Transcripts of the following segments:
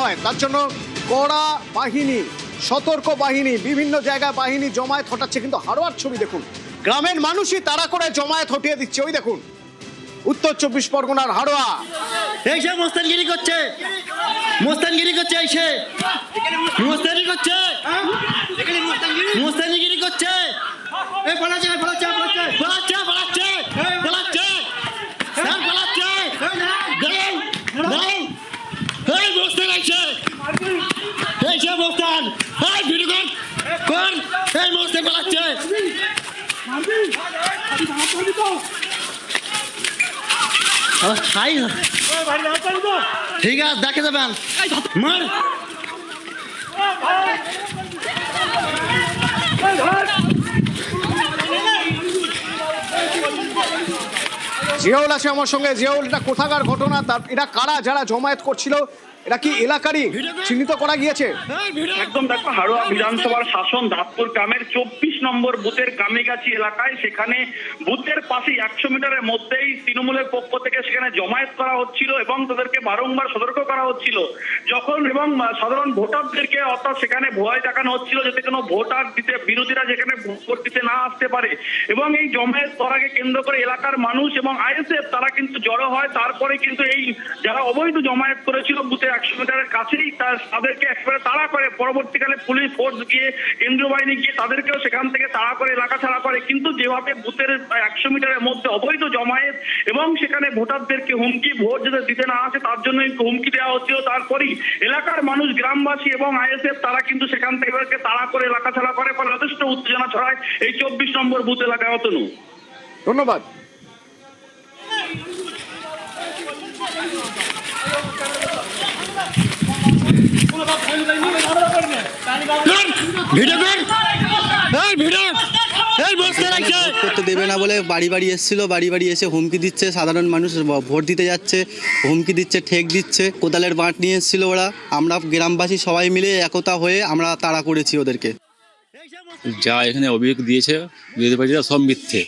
হয়। তার জন্য কড়া বাহিনী, সতর্ক বাহিনী, বিভিন্ন জায়গায় বাহিনী জমায়েত হটাচ্ছে। কিন্তু হাড়োয়ার ছবি দেখুন, গ্রামের মানুষই তাড়া করে জমায়েত হটিয়ে দিচ্ছে। ওই দেখুন উত্তর 24 পরগনার হাড়োয়া। এই সে মোস্তানগিরি করছে, মোস্তানগিরি করছে, এই সে মোস্তানি করছে, মোস্তানগিরি করছে। এই পালাচ্ছে, পালাচ্ছে, পালাচ্ছে, পালাচ্ছে, পালাচ্ছে, পালাচ্ছে, স্যার পালাচ্ছে। দাঁড়াও, দাঁড়াও, এই মোস্তান আইছে, এই সে মোস্তান, এই ভিডিও কর, এই মোস্তান পালাচ্ছে। ঠিক আছে, দেখে যাবেন মার। জিয়াউল আছে আমার সঙ্গে। জিয়াউল, এটা কোথাকার ঘটনা? তার এরা কারা যারা জমায়েত করছিল? এরা কি এলাকারই চিহ্নিত করা গিয়েছে? একদম দেখো, হাড়োয়া বিধানসভার শাসন দাঁতপুর গ্রামের 24 নম্বর বুথের কামিগাছি এলাকায়, সেখানে বুথের পাশে 100 মিটারের মধ্যেই তৃণমূলের পক্ষ থেকে সেখানে জমায়েত করা হচ্ছিল এবং তাদেরকে বারংবার সতর্ক করা হচ্ছিল যখন, এবং সাধারণ ভোটারদেরকে অর্থাৎ সেখানে ভয় দেখানো হচ্ছিল যাতে কোনো ভোটার দিতে বিরোধীরা যেখানে ভোট দিতে না আসতে পারে। এবং এই জমায়েত করাকে কেন্দ্র করে এলাকার মানুষ এবং আইএসএফ তারা কিন্তু জড়ো হয়। তারপরে কিন্তু এই যারা অবৈধ জমায়েত করেছিল বুথে 100 মিটারের কাছেই তাদেরকে একেবারে তাড়া করে। পরবর্তীকালে পুলিশ ফোর্স গিয়ে, কেন্দ্রীয় বাহিনী গিয়ে তাদেরকেও সেখান থেকে তাড়া করে, এলাকা ছাড়া করে। কিন্তু যেভাবে বুথের 100 মিটারের মধ্যে অবৈধ জমায়েত এবং সেখানে ভোটারদেরকে হুমকি, ভোট যাতে দিতে না আসে তার জন্য হুমকি দেওয়া হচ্ছিল, তারপরেই এলাকার মানুষ, গ্রামবাসী এবং আইএসএফ তারা কিন্তু সেখান থেকে তাড়া করে এলাকা ছাড়া করে, ফলে যথেষ্ট উত্তেজনা ছড়ায় এই 24 নম্বর বুথ এলাকায়। অতনু, ধন্যবাদ। করতে দেবে না বলে বাড়ি বাড়ি এসেছিল, বাড়ি বাড়ি এসে হুমকি দিচ্ছে। সাধারণ মানুষ ভোট দিতে যাচ্ছে, হুমকি দিচ্ছে, ঠেক দিচ্ছে। কোদালের বাঁট নিয়ে এসেছিল ওরা। আমরা গ্রামবাসী সবাই মিলে একতা হয়ে আমরা তাড়া করেছি ওদেরকে। যা এখানে অভিযোগ দিয়েছে বিরোধী পার্টিরা সব মিথ্যে,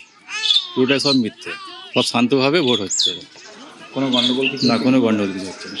পুরোটাই সব মিথ্যে। সব শান্তভাবে ভোট হচ্ছে, কোনো গন্ডগোল কিছু না, কোনো গন্ডগোল কিছু হচ্ছে না।